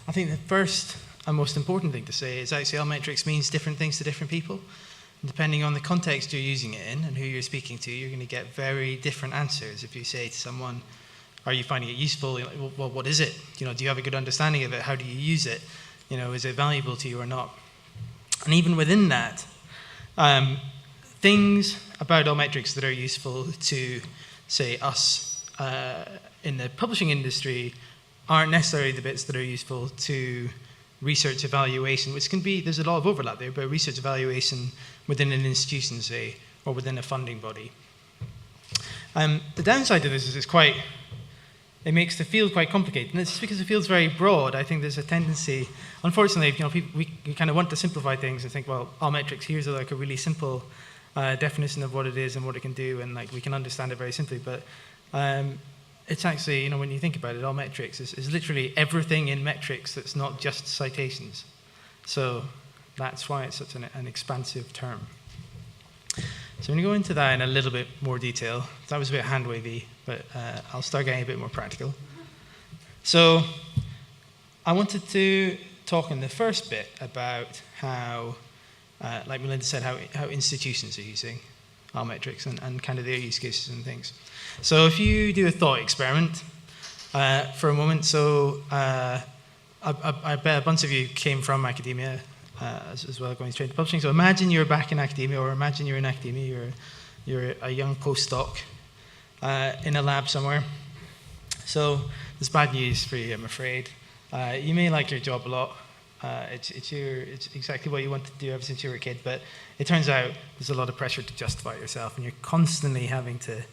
I think the first and most important thing to say is actually Almetrics means different things to different people. And depending on the context you're using it in and who you're speaking to, you're going to get very different answers. If you say to someone, are you finding it useful? You're like, well, what is it? Do you have a good understanding of it? How do you use it? Is it valuable to you or not? And even within that, things about Altmetrics that are useful to, say, us in the publishing industry aren't necessarily the bits that are useful to research evaluation, which can be, there's a lot of overlap there, but research evaluation within an institution, say, or within a funding body. The downside to this is it makes the field quite complicated, and it's because the field's very broad. I think there's a tendency, unfortunately, we kind of want to simplify things and think, well, Altmetrics, here's like a really simple definition of what it is and what it can do, and like we can understand it very simply. But it's actually, when you think about it, Altmetrics is literally everything in metrics that's not just citations. So that's why it's such an expansive term. So I'm going to go into that in a little bit more detail. That was a bit hand-wavy, but I'll start getting a bit more practical. So I wanted to talk in the first bit about how, like Melinda said, how institutions are using Almetrics and kind of their use cases and things. So if you do a thought experiment for a moment, so I bet a bunch of you came from academia as well, going straight to publishing. So imagine you're back in academia, or imagine you're in academia, you're a young postdoc in a lab somewhere. So there's bad news for you, I'm afraid. You may like your job a lot. It's exactly what you wanted to do ever since you were a kid, but it turns out there's a lot of pressure to justify yourself, and you're constantly having to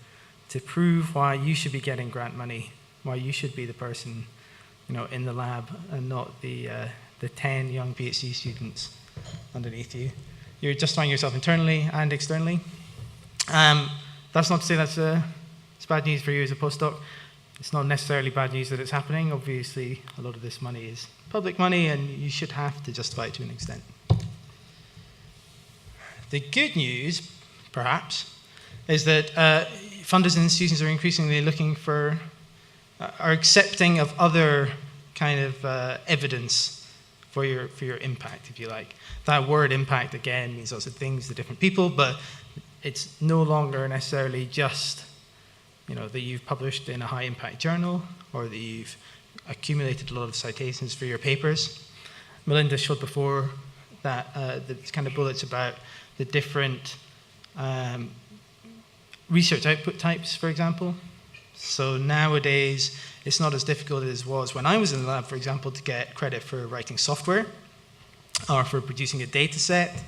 prove why you should be getting grant money, why you should be the person, in the lab, and not the 10 young PhD students underneath you. You're justifying yourself internally and externally. That's not to say it's bad news for you as a postdoc. It's not necessarily bad news that it's happening. Obviously, a lot of this money is public money, and you should have to justify it to an extent. The good news, perhaps, is that funders and institutions are increasingly are accepting of other kind of evidence for your impact, if you like. That word impact, again, means lots of things to different people, but it's no longer necessarily just that you've published in a high impact journal, or that you've accumulated a lot of citations for your papers. Melinda showed before that the kind of bullets about the different research output types, for example. So nowadays, it's not as difficult as it was when I was in the lab, for example, to get credit for writing software, or for producing a data set,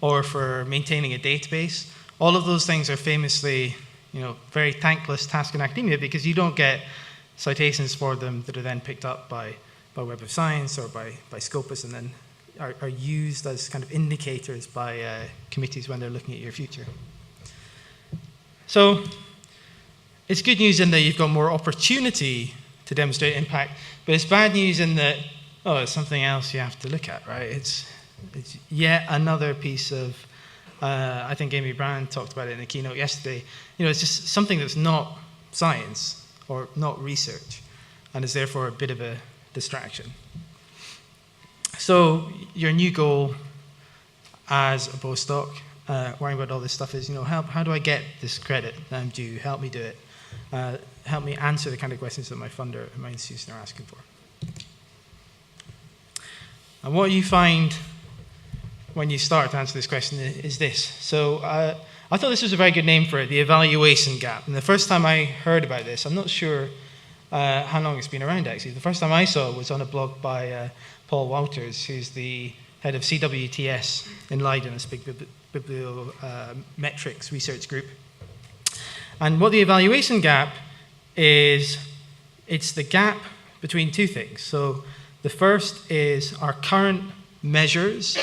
or for maintaining a database. All of those things are famously, very thankless task in academia, because you don't get citations for them that are then picked up by Web of Science or by Scopus, and then are used as kind of indicators by committees when they're looking at your future. So it's good news in that you've got more opportunity to demonstrate impact, but it's bad news in that, it's something else you have to look at, right? It's yet another piece of, I think Amy Brand talked about it in the keynote yesterday, it's just something that's not science or not research, and is therefore a bit of a distraction. So your new goal as a postdoc, worrying about all this stuff is, how do I get this credit that I'm due? Help me do it. Help me answer the kind of questions that my funder and my institution are asking for. And what you find when you start to answer this question is this. So I thought this was a very good name for it, the evaluation gap. And the first time I heard about this, I'm not sure how long it's been around, actually. The first time I saw it was on a blog by Paul Walters, who's the head of CWTS in Leiden, this big bibliometrics research group. And what the evaluation gap is, it's the gap between two things. So the first is our current measures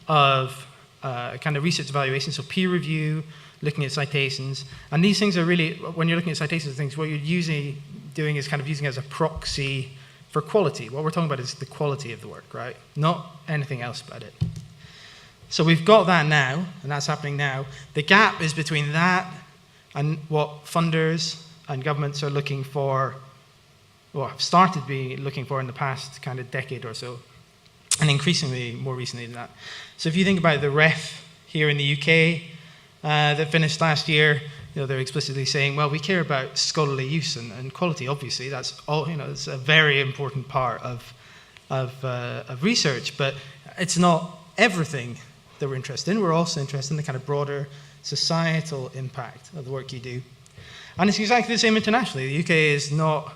of kind of research evaluation, so peer review, looking at citations. And these things are really, when you're looking at citations and things, what you're usually doing is kind of using it as a proxy for quality. What we're talking about is the quality of the work, right? Not anything else about it. So we've got that now, and that's happening now. The gap is between that and what funders and governments are looking for or have started looking for in the past kind of decade or so, and increasingly more recently than that. So if you think about the ref here in the UK that finished last year, they're explicitly saying, well, we care about scholarly use and quality. Obviously, that's all. It's a very important part of research, but it's not everything that we're interested in. We're also interested in the kind of broader societal impact of the work you do. And it's exactly the same internationally. The UK is not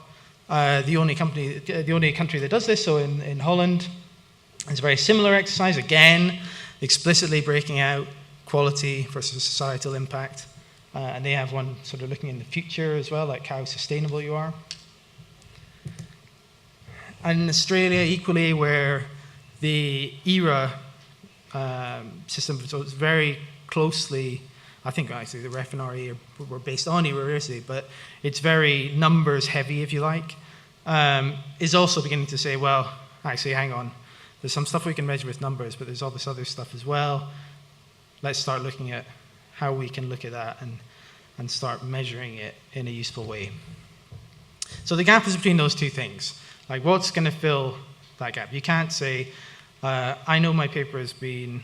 the only country that does this. So in Holland, it's a very similar exercise, again, explicitly breaking out quality versus societal impact. And they have one sort of looking in the future as well, like how sustainable you are. And in Australia, equally, where the ERA system was very closely, I think actually the REF and RE were based on ERA, but it's very numbers heavy, if you like, is also beginning to say, well, actually, hang on, there's some stuff we can measure with numbers, but there's all this other stuff as well. Let's start looking at how we can look at that and start measuring it in a useful way. So the gap is between those two things. Like, what's going to fill that gap? You can't say, I know my paper has been,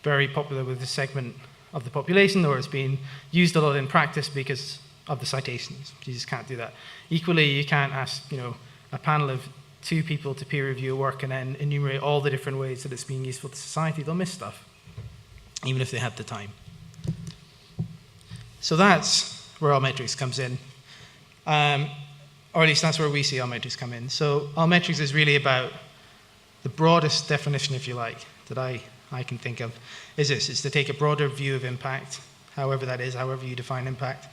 very popular with this segment of the population, or it's been used a lot in practice because of the citations. You just can't do that. Equally, you can't ask, a panel of 2 people to peer review a work and then enumerate all the different ways that it's being useful to society. They'll miss stuff, even if they have the time. So that's where Almetrics comes in. Or at least that's where we see Almetrics come in. So Almetrics is really about the broadest definition, if you like, that I can think of, is this. It's to take a broader view of impact, however that is, however you define impact,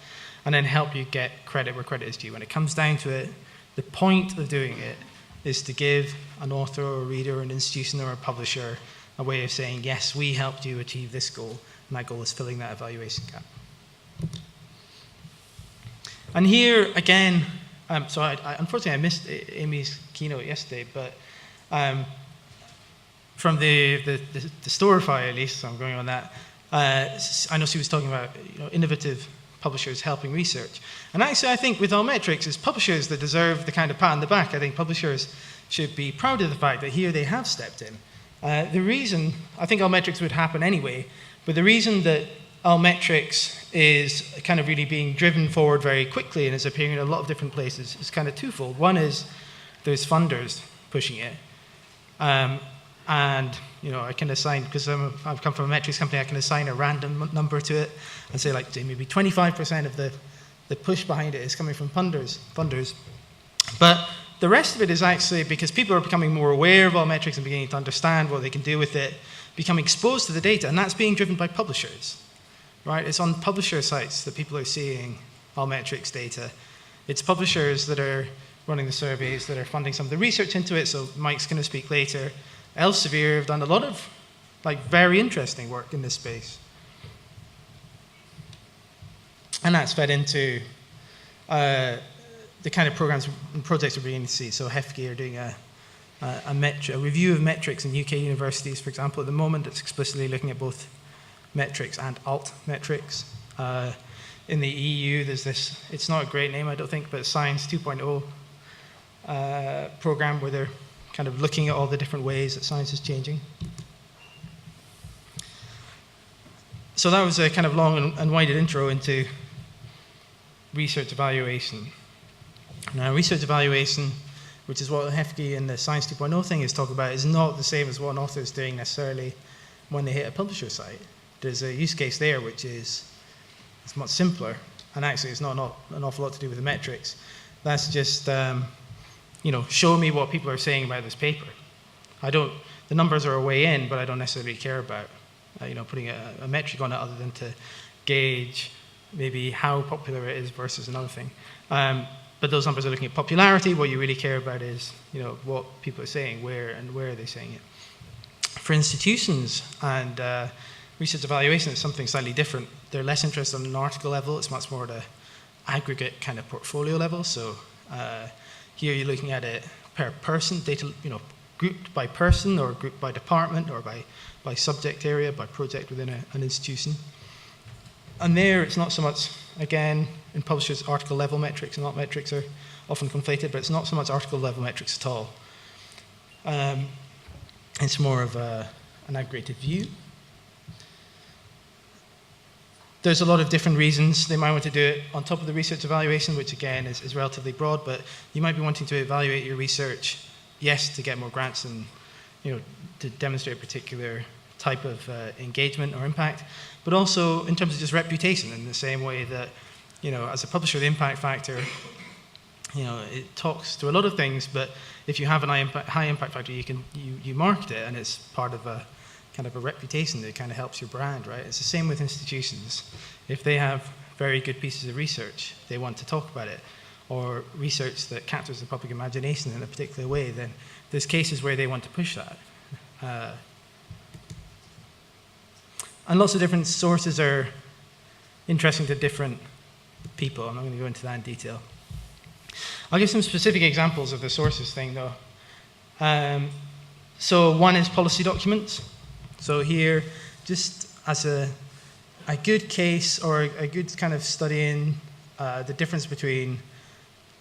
and then help you get credit where credit is due. When it comes down to it, the point of doing it is to give an author or a reader, an institution or a publisher a way of saying, yes, we helped you achieve this goal, and that goal is filling that evaluation gap. And here, again, so unfortunately I missed Amy's keynote yesterday, but from the Storify at least, so I'm going on that, I know she was talking about innovative publishers helping research. And actually I think with Almetrics, it's publishers that deserve the kind of pat on the back. I think publishers should be proud of the fact that here they have stepped in. The reason, I think Almetrics would happen anyway, but the reason that Almetrics is kind of really being driven forward very quickly and is appearing in a lot of different places is kind of twofold. One is there's funders pushing it. And I can assign, because I've come from a metrics company, I can assign a random number to it and say like maybe 25% of the push behind it is coming from funders. But the rest of it is actually because people are becoming more aware of Almetrics and beginning to understand what they can do with it, become exposed to the data, and that's being driven by publishers. Right? It's on publisher sites that people are seeing Almetrics data. It's publishers that are running the surveys, that are funding some of the research into it, so Mike's going to speak later. Elsevier have done a lot of very interesting work in this space. And that's fed into the kind of programs and projects we're beginning to see. So HEFGE are doing a review of metrics in UK universities, for example, at the moment. It's explicitly looking at both metrics and altmetrics. In the EU, there's this, it's not a great name, I don't think, but Science 2.0 program where they're kind of looking at all the different ways that science is changing. So that was a kind of long and winded intro into research evaluation. Now, research evaluation, which is what HEFGE and the Science 2.0 thing is talking about, is not the same as what an author is doing necessarily when they hit a publisher site. There's a use case there which is it's much simpler, and actually it's not an awful lot to do with the metrics. That's just show me what people are saying about this paper. The numbers are a way in, but I don't necessarily care about putting a metric on it other than to gauge maybe how popular it is versus another thing. But those numbers are looking at popularity. What you really care about is what people are saying, where are they saying it. For institutions and research evaluation, it's something slightly different. They're less interested on an article level. It's much more at an aggregate kind of portfolio level. So here you're looking at it per person, data, grouped by person or grouped by department or by subject area, by project within an institution. And there, it's not so much, again, in publishers, article level metrics and altmetrics are often conflated, but it's not so much article level metrics at all. It's more of an aggregated view. There's a lot of different reasons they might want to do it on top of the research evaluation, which again is relatively broad, but you might be wanting to evaluate your research, yes, to get more grants and to demonstrate a particular type of engagement or impact, but also in terms of just reputation, in the same way that, as a publisher, the impact factor, it talks to a lot of things, but if you have an high impact factor, you market it, and it's part of a kind of a reputation that kind of helps your brand, right? It's the same with institutions. If they have very good pieces of research, they want to talk about it, or research that captures the public imagination in a particular way, then there's cases where they want to push that. And lots of different sources are interesting to different people. I'm not going to go into that in detail. I'll give some specific examples of the sources thing, though. So one is policy documents. So here, just as a good case or a good kind of studying the difference between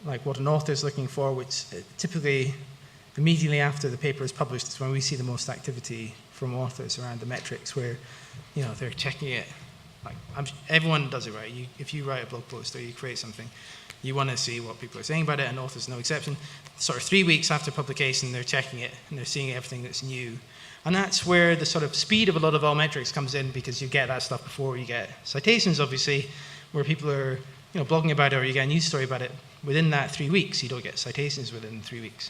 like what an author is looking for, which typically immediately after the paper is published is when we see the most activity from authors around the metrics, where they're checking it. Like everyone does it, right? If you write a blog post or you create something, you want to see what people are saying about it, and authors no exception. Sort of 3 weeks after publication, they're checking it and they're seeing everything that's new. And that's where the sort of speed of a lot of Almetrics comes in, because you get that stuff before you get citations, obviously, where people are blogging about it, or you get a news story about it. Within that 3 weeks, you don't get citations within 3 weeks.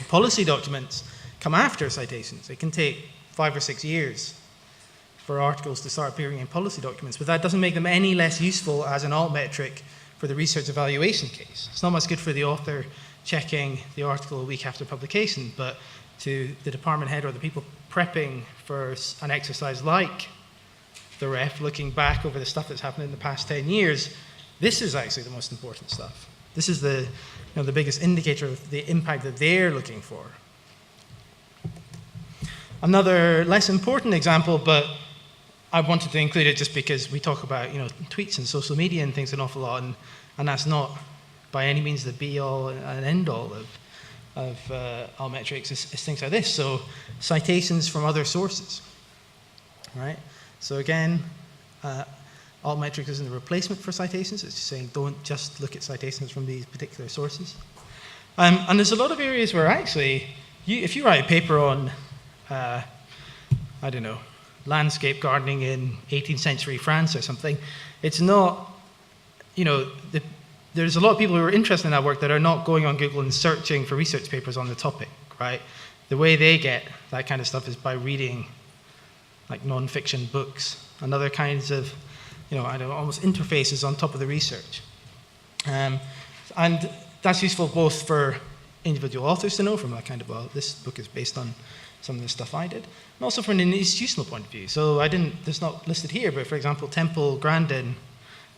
Policy documents come after citations. It can take 5 or 6 years for articles to start appearing in policy documents, but that doesn't make them any less useful as an altmetric for the research evaluation case. It's not much good for the author checking the article a week after publication, but to the department head or the people prepping for an exercise like the ref, looking back over the stuff that's happened in the past 10 years, this is actually the most important stuff. This is the biggest indicator of the impact that they're looking for. Another less important example, but I wanted to include it just because we talk about tweets and social media and things an awful lot, and that's not by any means the be-all and end-all of Almetrics. It's things like this. So citations from other sources, right? So again, Altmetric isn't a replacement for citations. It's just saying don't just look at citations from these particular sources. And there's a lot of areas where actually, if you write a paper on, I don't know, landscape gardening in 18th century France or something, it's not, there's a lot of people who are interested in that work that are not going on Google and searching for research papers on the topic, right? The way they get that kind of stuff is by reading like non-fiction books and other kinds of, almost interfaces on top of the research. And that's useful both for individual authors to know from that kind of, well, this book is based on some of the stuff I did, and also from an institutional point of view. So it's not listed here, but for example, Temple Grandin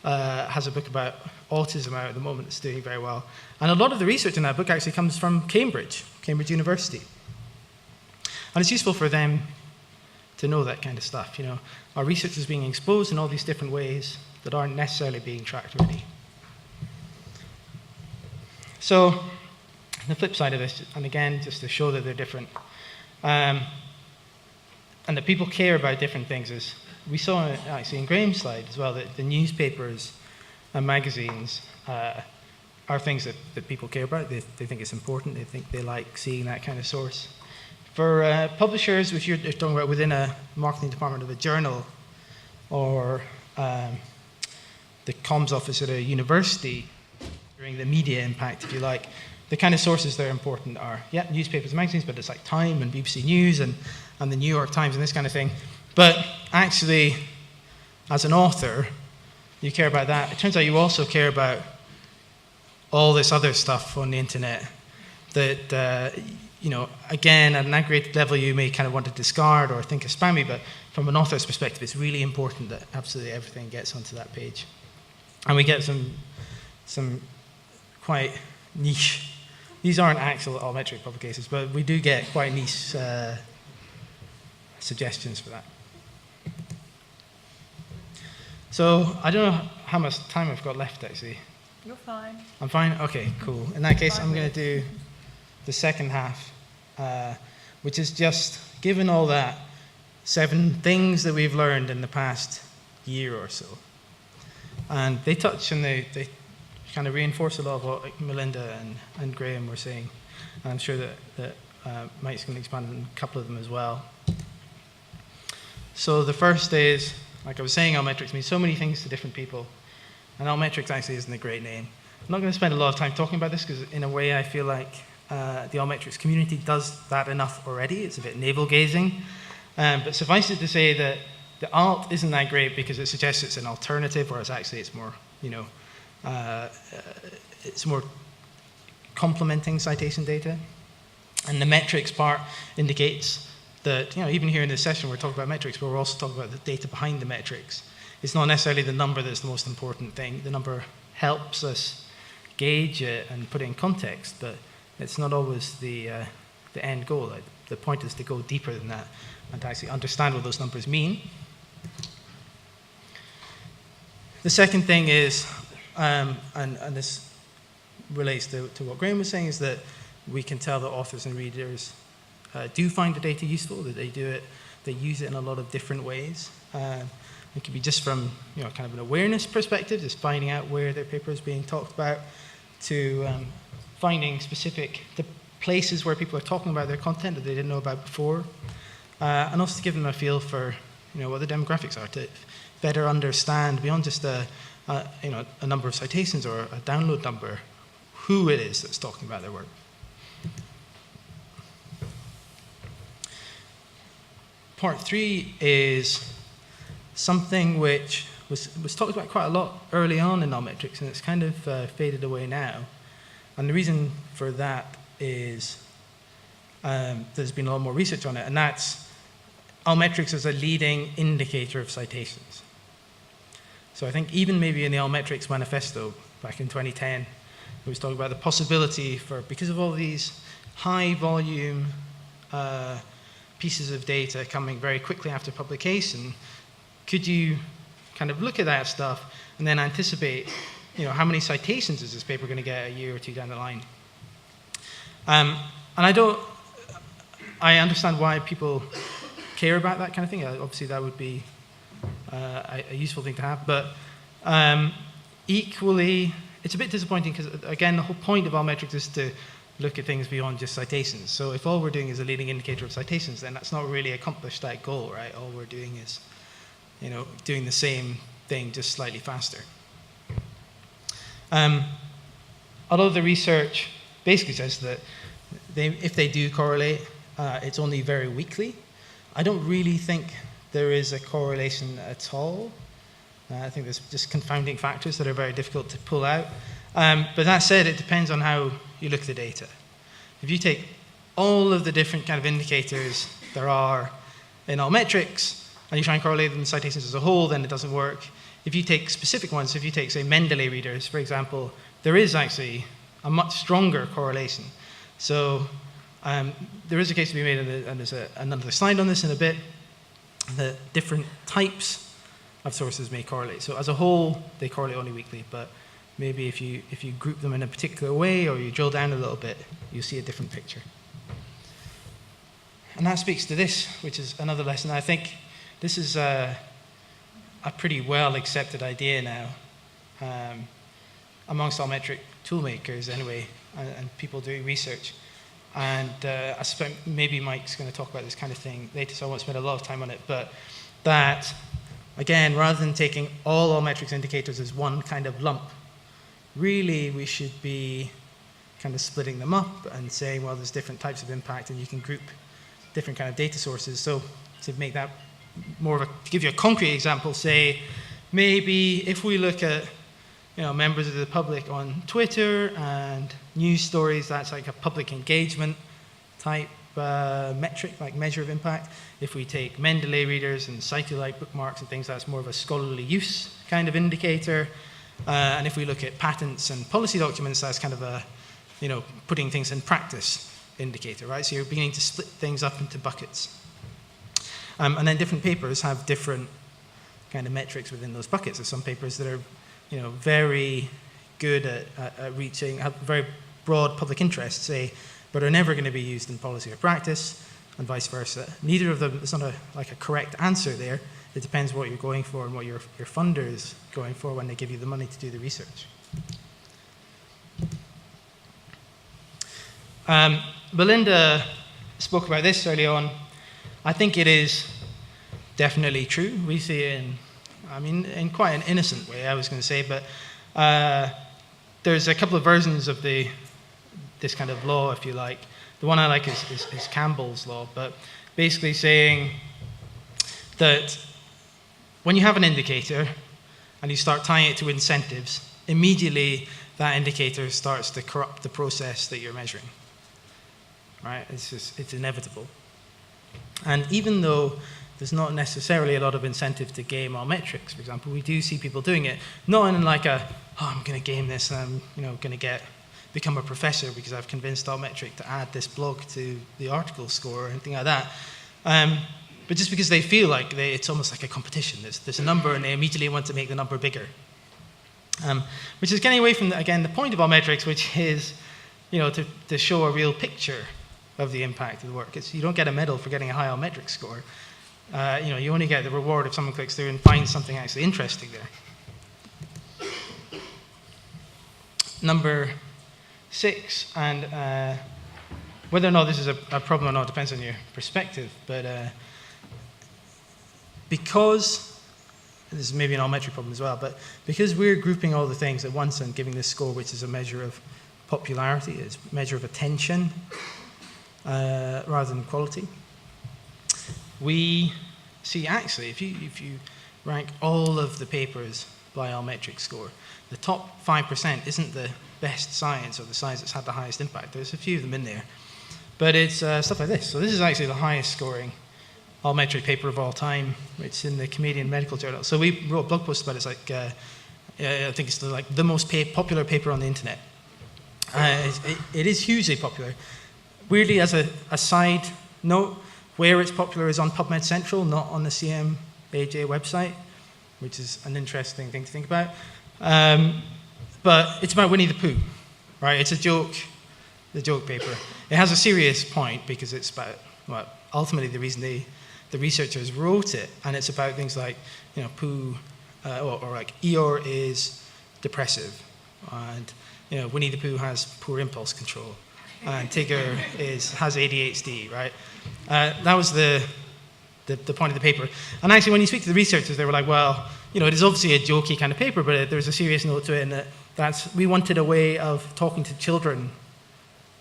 has a book about autism out at the moment that's doing very well. And a lot of the research in that book actually comes from Cambridge University. And it's useful for them to know that kind of stuff. Our research is being exposed in all these different ways that aren't necessarily being tracked already. So the flip side of this, and again, just to show that they're different, and that people care about different things, is we saw actually in Graham's slide as well that the newspapers and magazines are things that people care about. They think it's important. They think they like seeing that kind of source. For publishers, which you're talking about within a marketing department of a journal, or the comms office at a university, during the media impact, if you like, the kind of sources that are important are, newspapers and magazines, but it's like Time and BBC News and the New York Times and this kind of thing. But actually, as an author, you care about that. It turns out you also care about all this other stuff on the internet that, again, at an aggregated level, you may kind of want to discard or think is spammy, but from an author's perspective, it's really important that absolutely everything gets onto that page. And we get some quite niche, these aren't actual Almetric publications, but we do get quite niche suggestions for that. So I don't know how much time I've got left, actually. You're fine. I'm fine? Okay, cool. In that case, I'm going to do the second half, which is just, given all that, 7 things that we've learned in the past year or so. And they touch and they kind of reinforce a lot of what Melinda and Graham were saying. And I'm sure that Mike's going to expand on a couple of them as well. So the first is, like I was saying, Almetrics means so many things to different people. And Almetrics actually isn't a great name. I'm not going to spend a lot of time talking about this because in a way I feel like the Almetrics community does that enough already. It's a bit navel-gazing. But suffice it to say that the alt isn't that great because it suggests it's an alternative, whereas actually it's more, it's more complementing citation data. And the metrics part indicates that, even here in this session we're talking about metrics, but we're also talking about the data behind the metrics. It's not necessarily the number that's the most important thing. The number helps us gauge it and put it in context, but it's not always the end goal. Like, the point is to go deeper than that and to actually understand what those numbers mean. The second thing is, and this relates to what Graham was saying, is that we can tell that authors and readers do find the data useful, that they use it in a lot of different ways. It could be just from kind of an awareness perspective, just finding out where their paper is being talked about, to finding the places where people are talking about their content that they didn't know about before, and also to give them a feel for what the demographics are, to better understand beyond just a number of citations or a download number, who it is that's talking about their work. Part 3 is something which was talked about quite a lot early on in Almetrics, and it's kind of faded away now. And the reason for that is there's been a lot more research on it, and that's Almetrics as a leading indicator of citations. So I think even maybe in the Almetrics manifesto back in 2010, it was talking about the possibility for, because of all these high volume pieces of data coming very quickly after publication, could you kind of look at that stuff and then anticipate, how many citations is this paper going to get a year or two down the line? And I understand why people care about that kind of thing. Obviously, that would be a useful thing to have. But equally, it's a bit disappointing because, again, the whole point of Almetrics is to look at things beyond just citations. So if all we're doing is a leading indicator of citations, then that's not really accomplished that goal, right? All we're doing is, doing the same thing just slightly faster. Although the research basically says that if they do correlate, it's only very weakly. I don't really think there is a correlation at all. I think there's just confounding factors that are very difficult to pull out. But that said, it depends on how you look at the data. If you take all of the different kind of indicators there are in Almetrics, and you try and correlate them in citations as a whole, then it doesn't work. If you take specific ones, if you take, say, Mendeley readers, for example, there is actually a much stronger correlation. So there is a case to be made, and there's another slide on this in a bit, that different types of sources may correlate. So as a whole, they correlate only weakly, but maybe if you group them in a particular way or you drill down a little bit, you'll see a different picture. And that speaks to this, which is another lesson. I think this is a pretty well accepted idea now amongst Almetric toolmakers anyway, and people doing research. And I suspect maybe Mike's going to talk about this kind of thing later, so I won't spend a lot of time on it, but that, again, rather than taking all Almetrics indicators as one kind of lump, really we should be kind of splitting them up and saying, well, there's different types of impact and you can group different kind of data sources. So to make that to give you a concrete example, say maybe if we look at members of the public on Twitter and news stories, that's like a public engagement type metric, like measure of impact. If we take Mendeley readers and SciTolite bookmarks and things, that's more of a scholarly use kind of indicator. And if we look at patents and policy documents, that's kind of a, putting things in practice indicator, right? So you're beginning to split things up into buckets. And then different papers have different kind of metrics within those buckets. There's some papers that are, very good at reaching, have very broad public interest, say, but are never going to be used in policy or practice, and vice versa. Neither of them, it's not a correct answer there. It depends what you're going for and what your funder is going for when they give you the money to do the research. Belinda spoke about this early on. I think it is definitely true. We see it in quite an innocent way, I was going to say, but there's a couple of versions of this kind of law, if you like. The one I like is Campbell's law, but basically saying that when you have an indicator and you start tying it to incentives, immediately that indicator starts to corrupt the process that you're measuring. Right? It's inevitable. And even though there's not necessarily a lot of incentive to game Almetrics, for example, we do see people doing it, not in like I'm going to game this and I'm going to become a professor because I've convinced Altmetric to add this blog to the article score or anything like that. But just because they feel like it's almost like a competition. There's a number and they immediately want to make the number bigger. Which is getting away from, the point of Altmetrics, which is, to show a real picture of the impact of the work. You don't get a medal for getting a high Altmetric score. You only get the reward if someone clicks through and finds something actually interesting there. Number 6, and whether or not this is a problem or not depends on your perspective, but because, this is maybe an Almetric problem as well, but because we're grouping all the things at once and giving this score, which is a measure of popularity, it's a measure of attention, rather than quality, we see actually, if you rank all of the papers by Almetric score, the top 5% isn't the best science or the science that's had the highest impact. There's a few of them in there. But it's stuff like this. So this is actually the highest scoring Almetric paper of all time. It's in the Canadian Medical Journal. So we wrote a blog post about it. It's like, I think it's the most popular paper on the internet. It is hugely popular. Weirdly, as a side note, where it's popular is on PubMed Central, not on the CMAJ website, which is an interesting thing to think about. But it's about Winnie the Pooh, right? It's a joke, the joke paper. It has a serious point because it's about, ultimately the reason the researchers wrote it, and it's about things like, Pooh, or like Eeyore is depressive, and Winnie the Pooh has poor impulse control, and Tigger has ADHD, right? That was the point of the paper. And actually, when you speak to the researchers, they were like, well, it is obviously a jokey kind of paper, but there's a serious note to it, and we wanted a way of talking to children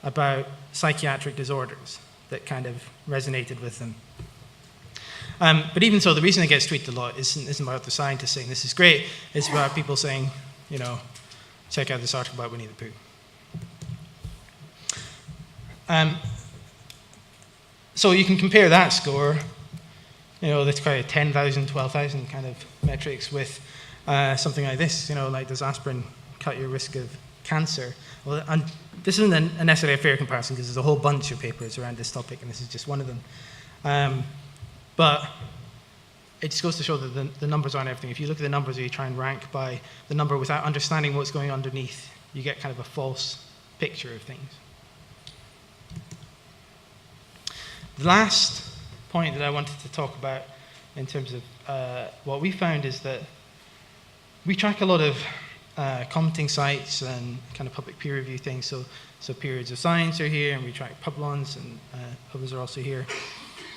about psychiatric disorders that kind of resonated with them. But even so, the reason it gets tweeted a lot isn't about the scientists saying this is great. It's about people saying, check out this article about Winnie the Pooh. So you can compare that score, that's kind of 10,000, 12,000 kind of metrics with something like this, like does aspirin cut your risk of cancer? Well, and this isn't necessarily a fair comparison because there's a whole bunch of papers around this topic and this is just one of them. But it just goes to show that the numbers aren't everything. If you look at the numbers or you try and rank by the number without understanding what's going underneath, you get kind of a false picture of things. The last point that I wanted to talk about in terms of what we found is that we track a lot of commenting sites and kind of public peer review things. So Periods of Science are here, and we track Publons, and others are also here.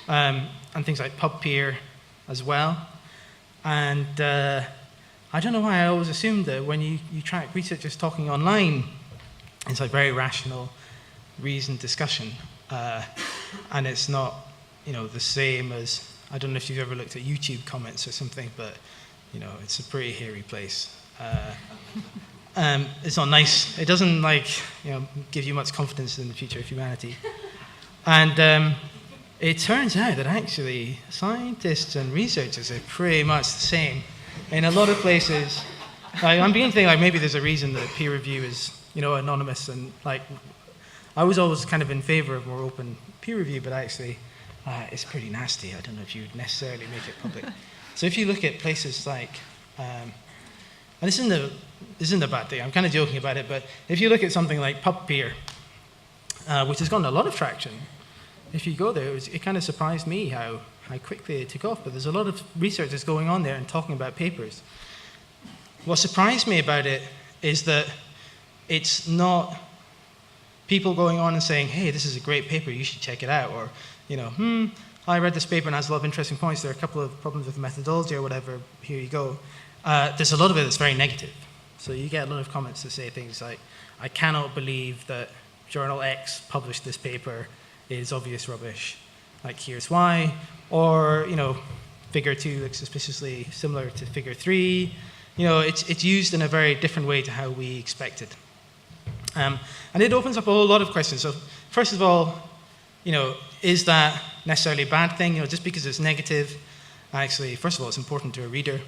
And things like PubPeer as well. And I don't know why I always assumed that when you track researchers talking online, it's like very rational, reasoned discussion. And it's not, the same as, I don't know if you've ever looked at YouTube comments or something, but, it's a pretty hairy place. It's not nice. It doesn't, give you much confidence in the future of humanity. And it turns out that actually scientists and researchers are pretty much the same. In a lot of places, I'm beginning to think maybe there's a reason that peer review is, anonymous, and I was always kind of in favor of more open peer review, but actually it's pretty nasty. I don't know if you'd necessarily make it public. So if you look at places like, and this isn't a bad thing, I'm kind of joking about it, but if you look at something like PubPeer, which has gotten a lot of traction, if you go there, it kind of surprised me how quickly it took off, but there's a lot of research that's going on there and talking about papers. What surprised me about it is that it's not people going on and saying, hey, this is a great paper, you should check it out, or, I read this paper and it has a lot of interesting points, there are a couple of problems with the methodology or whatever, here you go. There's a lot of it that's very negative. So you get a lot of comments that say things like, I cannot believe that Journal X published this paper, is obvious rubbish, like here's why, or, figure 2 looks suspiciously similar to figure 3. It's used in a very different way to how we expected. And it opens up a whole lot of questions. So first of all, is that necessarily a bad thing? Just because it's negative, actually, first of all, it's important to a reader,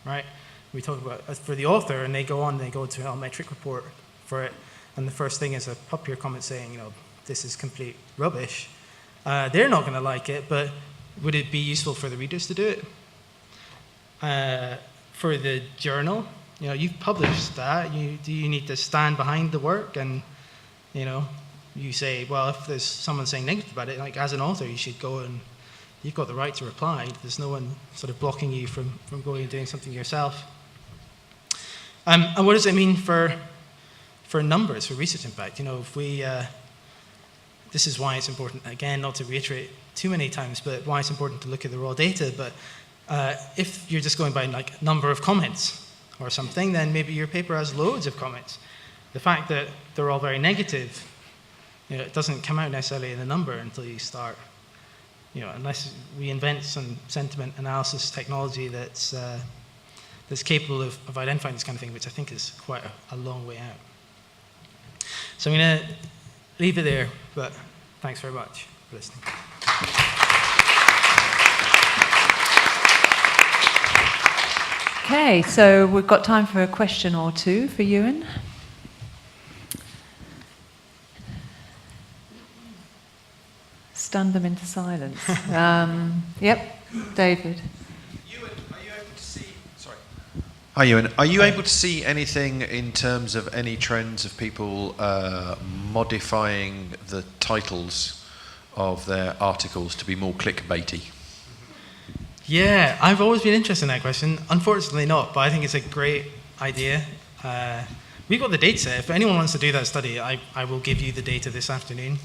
right? We talk about for the author, and they go to an Almetric report for it, and the first thing is a PubPeer comment saying, this is complete rubbish. They're not going to like it, but would it be useful for the readers to do it? For the journal, you've published that. Do you need to stand behind the work? And, you say, well, if there's someone saying negative about it, like as an author, you should go and you've got the right to reply. There's no one sort of blocking you from going and doing something yourself. And what does it mean for numbers, for research impact? If we, this is why it's important, again, not to reiterate too many times, but why it's important to look at the raw data. But if you're just going by like number of comments or something, then maybe your paper has loads of comments. The fact that they're all very negative, it doesn't come out necessarily in a number until you start, unless we invent some sentiment analysis technology that's capable of identifying this kind of thing, which I think is quite a long way out. So I'm going to leave it there, but thanks very much for listening. Okay, so we've got time for a question or two for Euan. Stun them into silence. Yep, David. Euan, are you able to see? Sorry. Hi, Euan. Are you able to see anything in terms of any trends of people modifying the titles of their articles to be more clickbaity? Yeah, I've always been interested in that question. Unfortunately not, but I think it's a great idea. We've got the data set. If anyone wants to do that study, I will give you the data this afternoon.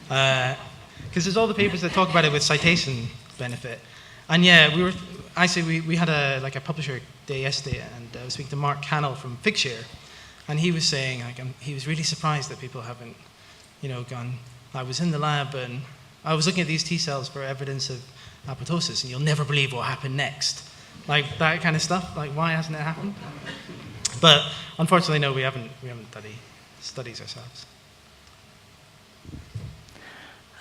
Because there's all the papers that talk about it with citation benefit. And yeah, we had a publisher day yesterday, and I was speaking to Mark Cannell from Figshare, and he was saying he was really surprised that people haven't, gone. I was in the lab and I was looking at these T cells for evidence of apoptosis, and you'll never believe what happened next. Like that kind of stuff. Like, why hasn't it happened? But unfortunately, no, we haven't done any studies ourselves.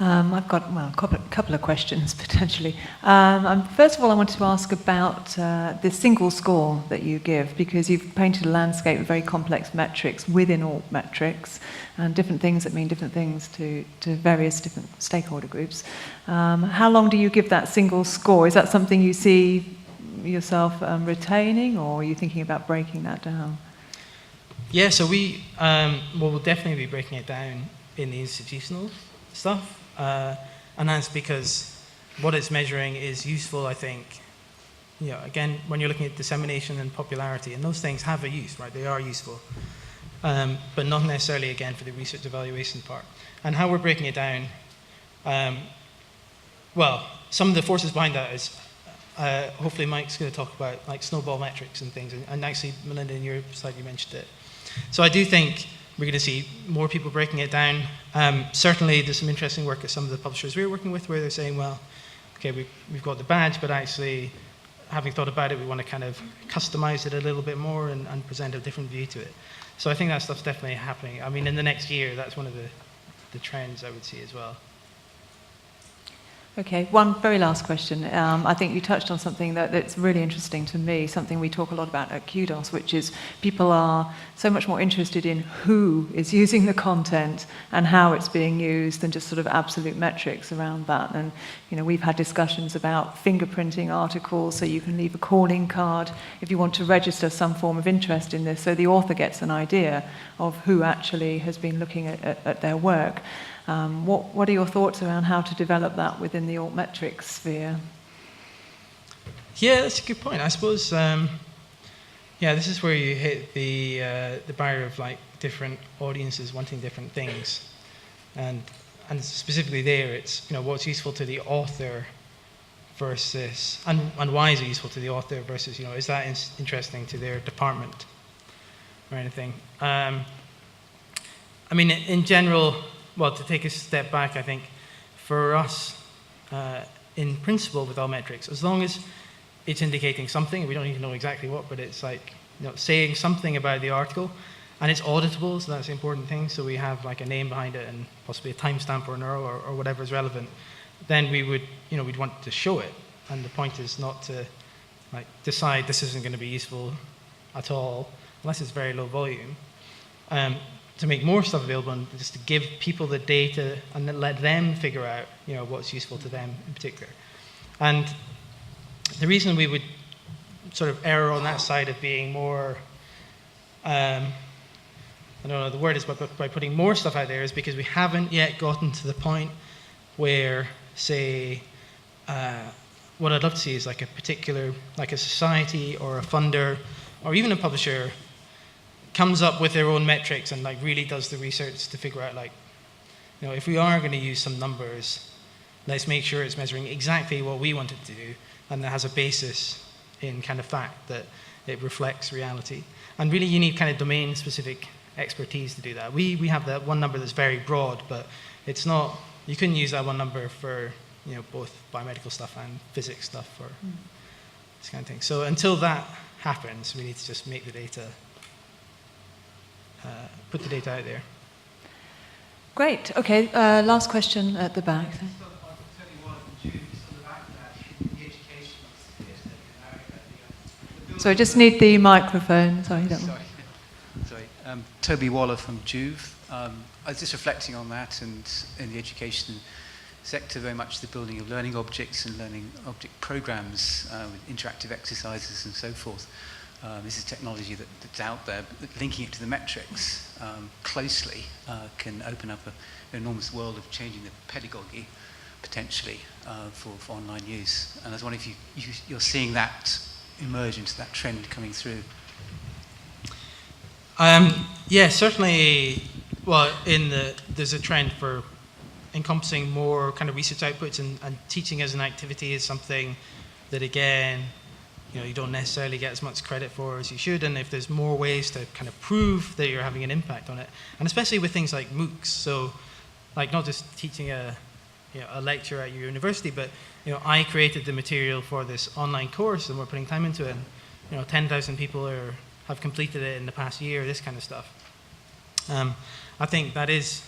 I've got a couple of questions potentially. First of all, I wanted to ask about the single score that you give, because you've painted a landscape of very complex metrics within Altmetrics, and different things that mean different things to various different stakeholder groups. How long do you give that single score? Is that something you see yourself retaining, or are you thinking about breaking that down? Yeah, so we'll definitely be breaking it down in the institutional stuff. And that's because what it's measuring is useful, I think. Again, when you're looking at dissemination and popularity, and those things have a use, right? They are useful. But not necessarily, again, for the research evaluation part. And how we're breaking it down, some of the forces behind that is, hopefully Mike's going to talk about like snowball metrics and things. And actually, Melinda, in your slide, you mentioned it. So I do think we're going to see more people breaking it down. Certainly, there's some interesting work at some of the publishers we're working with where they're saying, well, okay, we've got the badge, but actually, having thought about it, we want to kind of customize it a little bit more and present a different view to it. So I think that stuff's definitely happening. I mean, in the next year, that's one of the trends I would see as well. Okay, one very last question. I think you touched on something that's really interesting to me, something we talk a lot about at Kudos, which is people are so much more interested in who is using the content and how it's being used than just sort of absolute metrics around that. And, you know, we've had discussions about fingerprinting articles, so you can leave a calling card if you want to register some form of interest in this, so the author gets an idea of who actually has been looking at their work. What are your thoughts around how to develop that within the Altmetric sphere? Yeah, that's a good point. I suppose, this is where you hit the barrier of like different audiences wanting different things, and specifically there, it's, you know, what's useful to the author versus and why is it useful to the author versus, you know, is that interesting to their department or anything. I mean, in general. Well, to take a step back, I think for us, in principle with Almetrics, as long as it's indicating something, we don't even know exactly what, but it's like, you know, saying something about the article, and it's auditable, so that's the important thing, so we have like a name behind it and possibly a timestamp or an URL or whatever is relevant, then we would, you know, we'd want to show it, and the point is not to like decide this isn't going to be useful at all, unless it's very low volume. To make more stuff available and just to give people the data and then let them figure out, you know, what's useful to them in particular. And the reason we would sort of err on that side of being more, I don't know the word is, but by putting more stuff out there is because we haven't yet gotten to the point where, say, what I'd love to see is like a particular, like a society or a funder or even a publisher comes up with their own metrics and like really does the research to figure out, like, you know, if we are going to use some numbers, let's make sure it's measuring exactly what we want it to do and that has a basis in kind of fact, that it reflects reality. And really you need kind of domain specific expertise to do that. We have that one number that's very broad, but it's not, you couldn't use that one number for, you know, both biomedical stuff and physics stuff or this kind of thing. So until that happens, we need to just make the data put the data out there. Great. Okay. Last question at the back. So I just need the microphone. Sorry. Toby Waller from Juve. I was just reflecting on that, and in the education sector, very much the building of learning objects and learning object programs with interactive exercises and so forth. This is technology that's out there, but linking it to the metrics closely can open up an enormous world of changing the pedagogy, potentially, for online use. And I was wondering if you're seeing that emerge into that trend coming through. Yeah, certainly. Well, there's a trend for encompassing more kind of research outputs, and teaching as an activity is something that, again, you know, you don't necessarily get as much credit for as you should, and if there's more ways to kind of prove that you're having an impact on it, and especially with things like MOOCs, so like not just teaching a lecture at your university, but, you know, I created the material for this online course and we're putting time into it, and, you know, 10,000 people have completed it in the past year, this kind of stuff. I think that is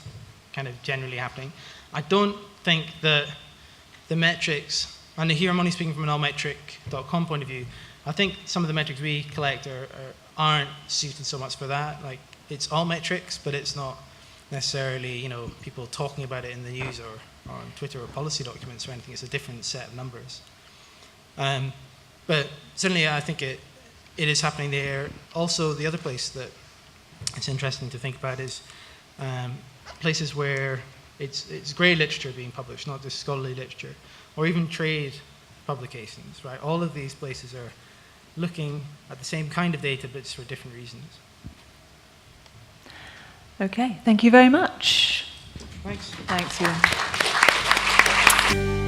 kind of generally happening. I don't think that the metrics, and here I'm only speaking from an almetric.com point of view, I think some of the metrics we collect aren't suited so much for that. Like, it's Altmetrics, but it's not necessarily, you know, people talking about it in the news or on Twitter or policy documents or anything. It's a different set of numbers. But certainly I think it is happening there. Also, the other place that it's interesting to think about is places where it's grey literature being published, not just scholarly literature, or even trade publications, right? All of these places are looking at the same kind of data, but it's for different reasons. Okay, thank you very much. Thanks. Thanks, Euan.